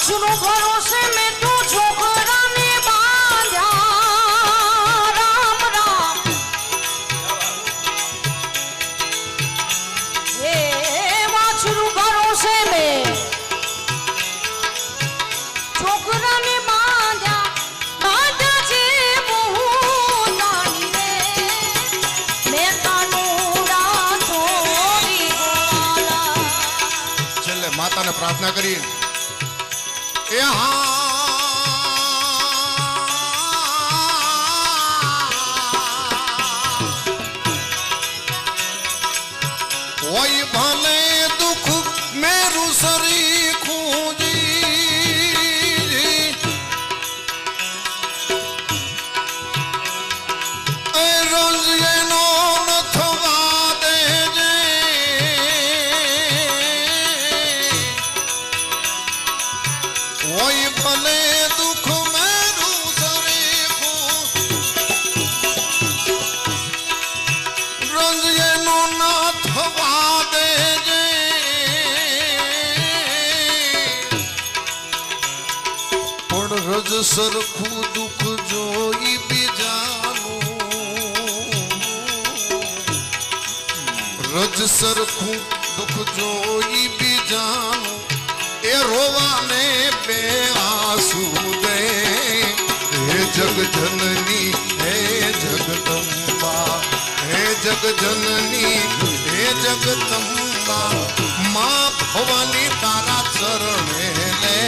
सुनो भरोसे में तू छोकरा ने बांधा राम राम हे वाछरू भरोसे में छोकरा ने बांधा बांधा जे मुहूतानी रे मैं कानूरा थोड़ी गोवाला छेल्ले माता ने प्रार्थना करी वही भले दुख मेरू सरी खूंजी रंजिए नो नथवा दे जे वही भले दुख मेरू सरी रंजिए नो नथवा दे जे पण रज सरखू दुख जोई बीजानु रज सरखू दुख जोई बीजानु ए रोवाने बे आंसू दे हे जग जननी हे जगदम्बा हे जग जननी हे जगदम्बा मां भवानी तारा चरणे ले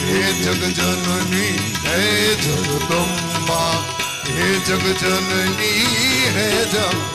हे जग जननी हे जगदम्बा हे जग जननी हे जग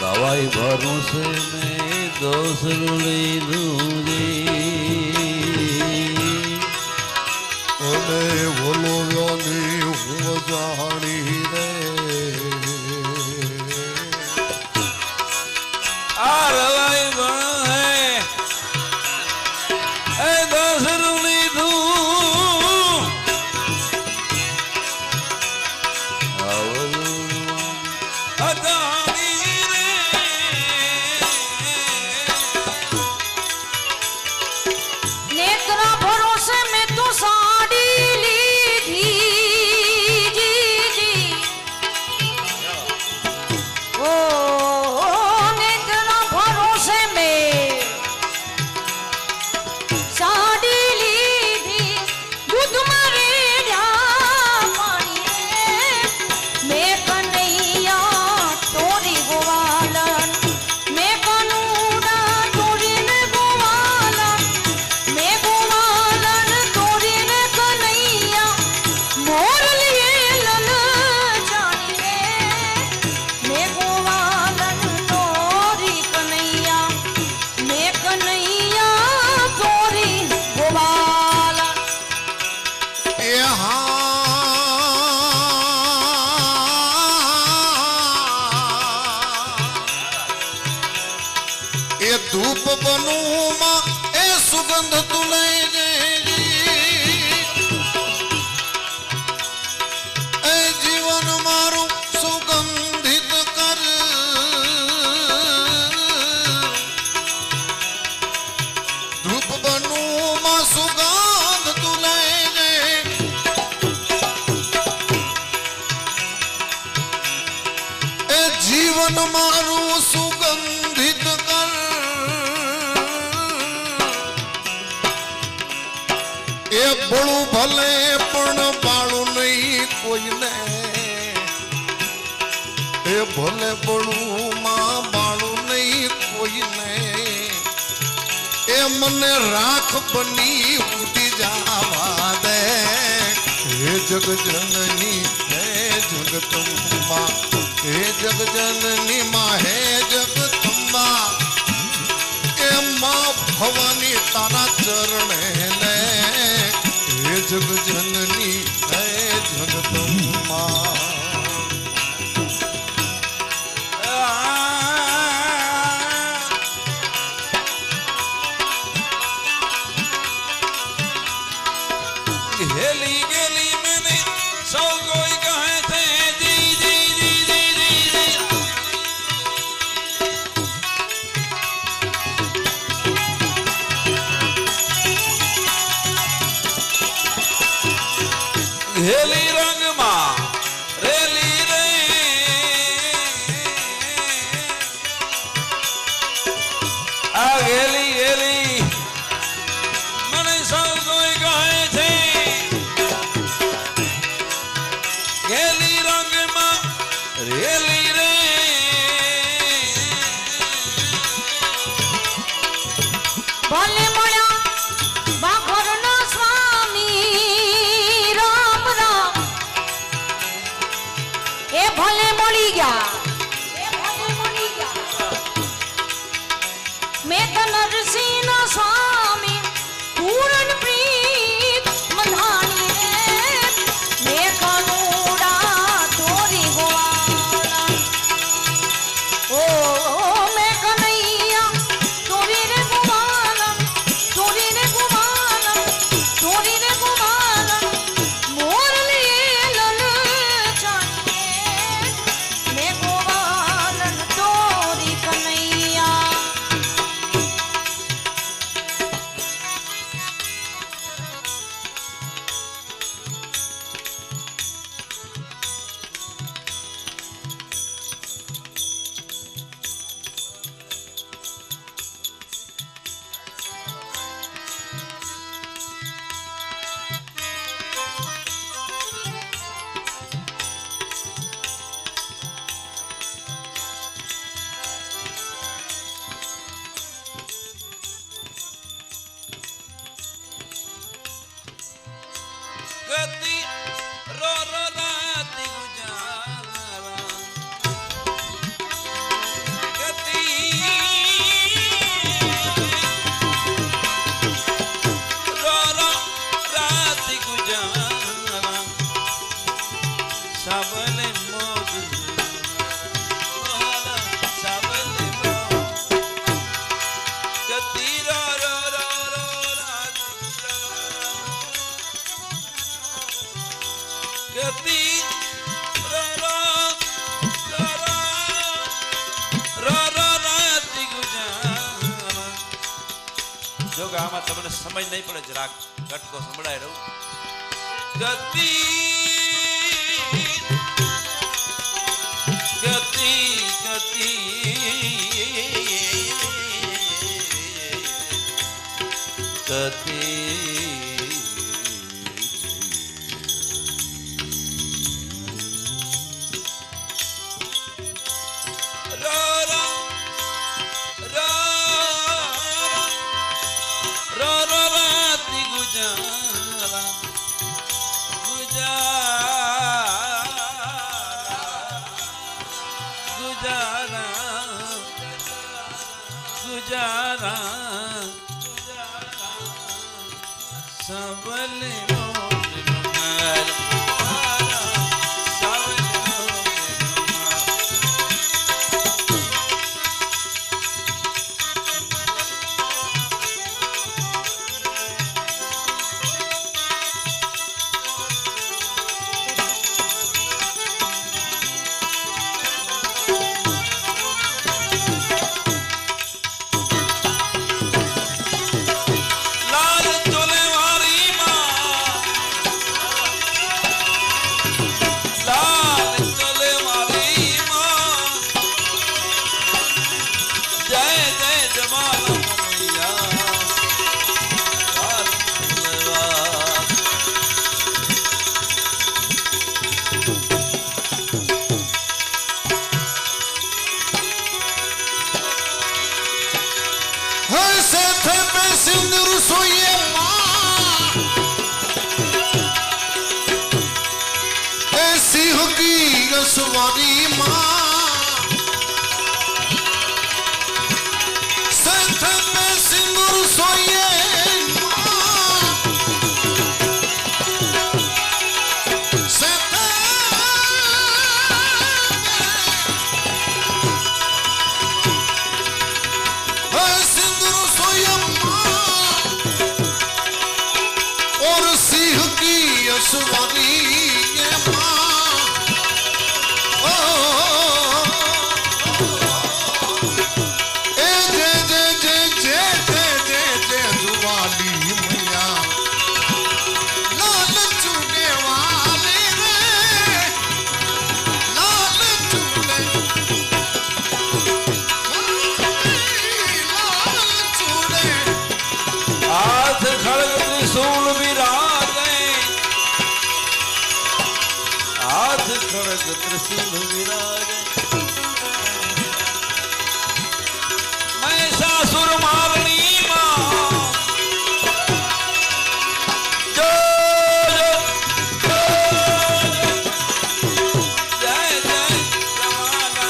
रवाई भरोसे में दोसरू लीधूजी ओले बोलो व्योनी हूँ जानी रे रवाई भरोसे दोसरू लीधू नेत्रा भरोसे में तू साड़ी लीधी जी जी ओ नेत्रा भरोसे में साड़ी लीधी दूध मारे पानी मैं कन्हैया तोरी गोवालन मैं कानूरा तोरी ने गोवालन मैं गोवालन तोरी ने कन्हैया मोर लिए लन जानी रे मैं गोवालन तोरी कन्हैया मैं कन्हैया तोरी गोवालन ए धूप बनू मां ए सुगंध तुले ए जीवन मारू सुगंधित कर धूप बनू मां सुगंध तुले ए जीवन मारू सुगंधित कर ए बड़ू भले पण પણ બાળું નહીં કોઈને એ ભલે બળું માં બાળું નહીં કોઈને એ મને રાખ બની ઉડી જાવા દે હે જગજનની હે જગદંબા હે જગજનની માં હે જગદંબા એ માં ભવાની તારા ચરણે લે હે જગજનની હે જગદંબા हेली गेली मैंने सौ कोई कहे थे जी जी जी जी जी जी हेली रंग मां रेली रे आ गेली गेली મને સૌ કોઈ કહે છે ગેલી રંગમાં રેલી રે ભલે મળ્યા બાખરનો સ્વામી રામ રામ એ ભલે મળી ગયા મેં તો નરસિંહનો સ્વામી પૂરણ પ્રીત મંધાણી રે મેં કનુડા તોરી ગોવાલા ઓ મેં કનૈયા તોરી રે ગોવાલા તોરી રે ગોવાલા તોરી રે ગોવાલા મોરલી લલ ચાણીએ મેં ગોવાલન તોરી કનૈયા ગતિ રો રો રાતી ગુજારા ગતિ રો રો રાતી ગુજારા સાબલે મોગ સાબલે મોગ ગતિ રો રો રો રો રાતી ગતિ રો રો રો રો રો રાતી ગુજારા જો કે આમાં તમને સમજ નહીં પડે જરાક કટકો સંભળાય રહું ગતિ ગતિ ગતિ રો રો રો રો રો રાતી ગુજારા ગુજારા ગુજારા सबले मोर मार सबले लाल चोले वाली माँ हंसे थे पे सिंदूर सोइए माँ ऐसी होगी रसवारी माँ सेथे पे सिंदूर सोइए माँ सेथे सिंदूर सोइए माँ और सिंह की असवारी ये माँ ए जे जे जे जे जे जे जे जुवाली मैया लाल चूड़े वाले रे लाल चूड़े लाल चूड़े हाथ खड़ग त्रिशूल विराजे हाथ खड़ग त्रिशूल विराजे महिषासुर मारणी मां जो जो जय जय जमाना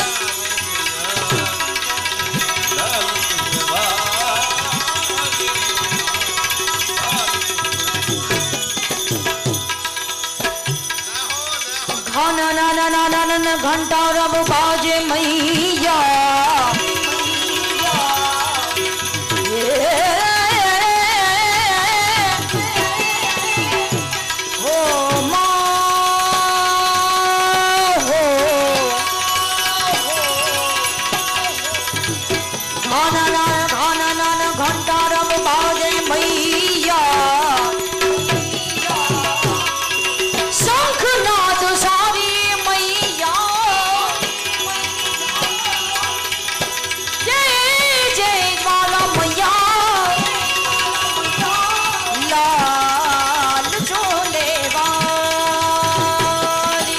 लाल घंटा रब बाजे मैया हो माँ हो घंटा रब बाजे मैया शंखनाद सारी मैया जय जय ज्वाला मैया लाल चोले वाली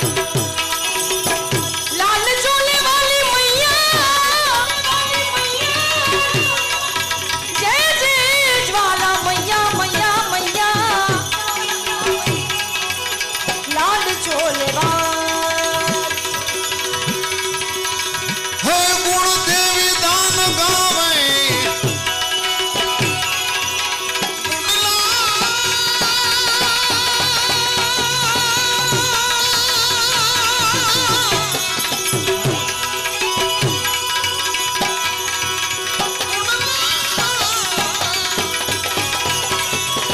लाल चोले वाली मैया जय जय ज्वाला मैया मैया मैया लाल चोले है गुण देवी दान गावे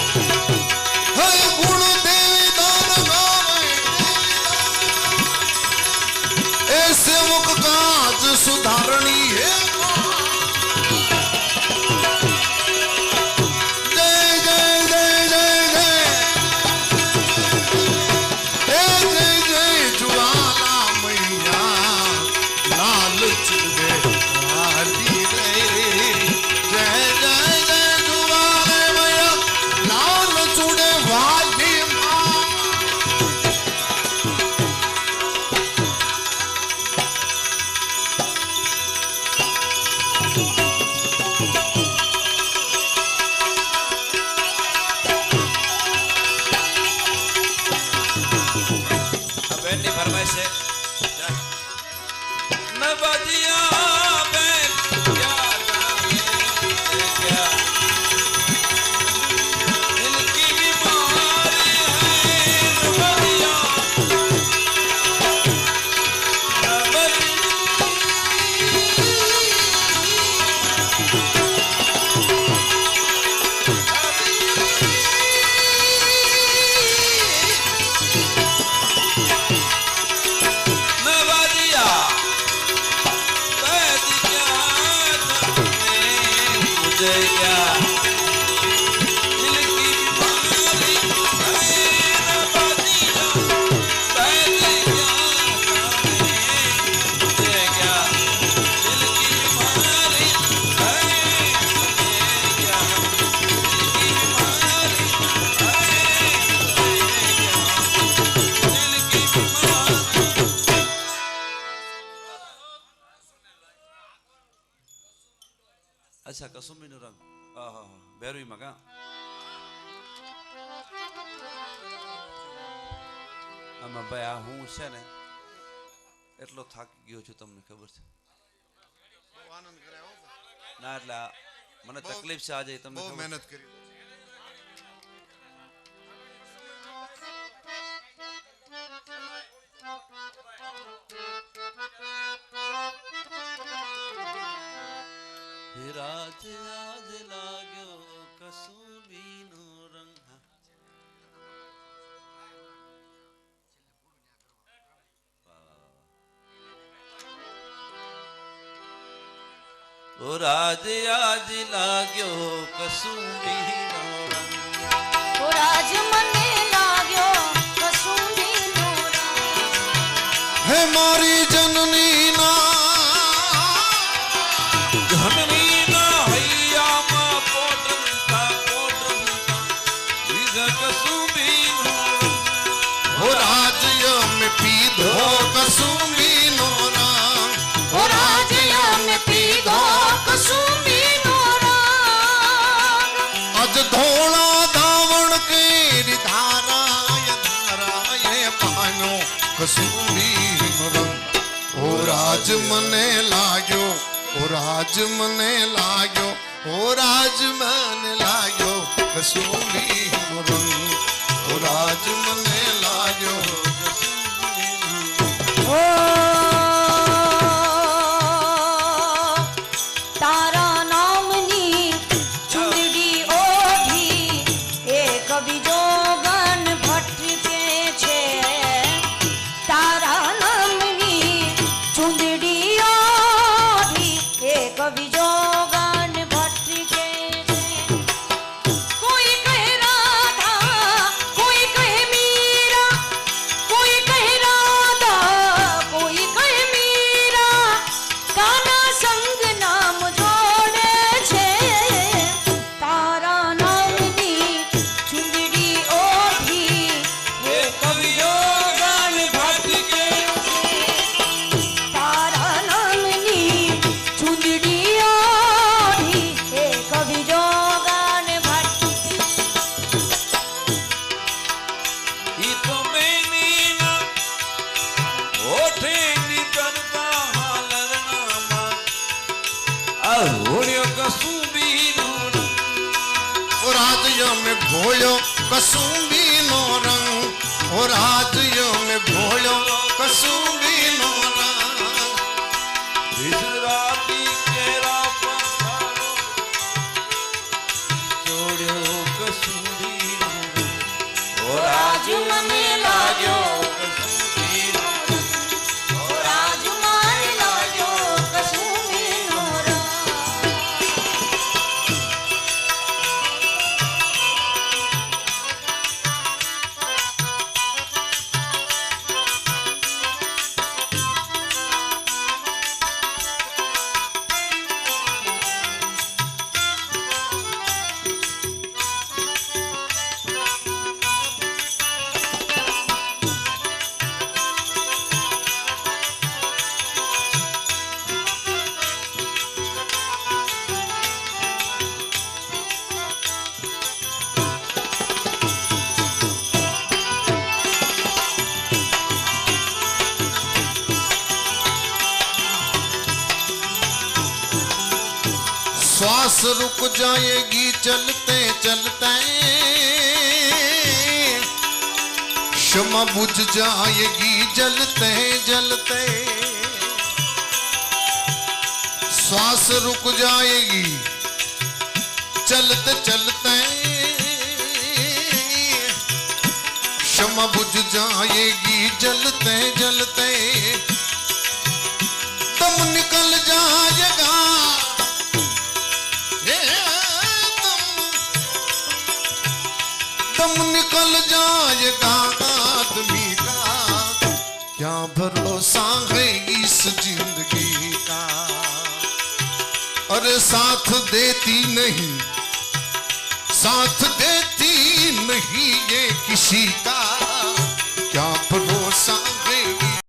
है गुण देवी दान गावे ऐसे मुख काज सुधारणी है जय जय जय जय जय जय जय ज्वाला मैया लाल चूड़े वाली रे जय जय जय ज्वाला मैया लाल चूड़े वाली माँ અચ્છા કસુંબીનો રંગ આહા ભેરવીમાં કા આમાં ભાઈ આ હું છે ને એટલો થાકી ગયો છું તમને ખબર છે આનંદ કરાયો ના એટલે મને તકલીફ છે આજે તમને બહુ મહેનત કરી રાજ આજ લાગ્યો કસુંબીનો રંગ ઓ રાજ આજ લાગ્યો કસુંબીનો રંગ ઓ રાજ મને લાગ્યો કસુંબીનો રંગ હે મારી જનની ના ધનની ના હૈયામાં પોટમતા વિધ કસુંબીનો હો રાજ્ય में પીધો કસુંબીનો રંગ ઓ રાજ્ય મેં પીધો કસુંબીનો રંગ અજ ધોળા ધાવણ કેરી ધારાય પાનો કસુંબીનો રંગ ઓ રાજ મને લાગ્યો ઓ રાજ મને લાગ્યો ઓ રાજ મને લાગ્યો કસુંબીનો રંગ ઓ રાજ મને લાગ્યો ઓ તારા નામની ચૂંદડી ઓઢી એક બીજો ગણ ભટકે છે તારા નામની ચૂંદડી ઓઢી એક બીજો ગણ ભટકે છે કોઈ કહે રાધા કોઈ કહે મીરા કોઈ કહે રાધા કોઈ કહે મીરા કાના સંગ નામ જોડે છે તારા નામની ચૂંદડી ઓઢી એ કવિયો ગાન ભટકે તારા નામની ચૂંદડી ઓઢી એક બીજો ગાન ભટકે ઈ તો મેની ના ઓઠે ની કરતા હાલરણામાં આ હોડ્યો કસુંબીનો રંગ ઓ રાજ્ય में घोड़ो કસુંબીનો રંગ ઓ રાજ્ય में घोड़ो કસુંબીનો રંગ વિસરાતી કેરા પથારો જોડ્યો કસુંબીનો રંગ ઓ રાજ મને લાગ્યો કસુંબીનો ઓ રાજ મને લાગ્યો કસુંબીનો રંગ श्वास रुक जाएगी चलते चलते क्षमा बुझ जाएगी जलते जलते श्वास रुक जाएगी चलते चलते क्षमा बुझ जाएगी जलते जलते दम निकल जाएगा दम निकल जाएगा आदमी का क्या भरोसा है इस जिंदगी का अरे साथ देती नहीं ये किसी का क्या भरोसा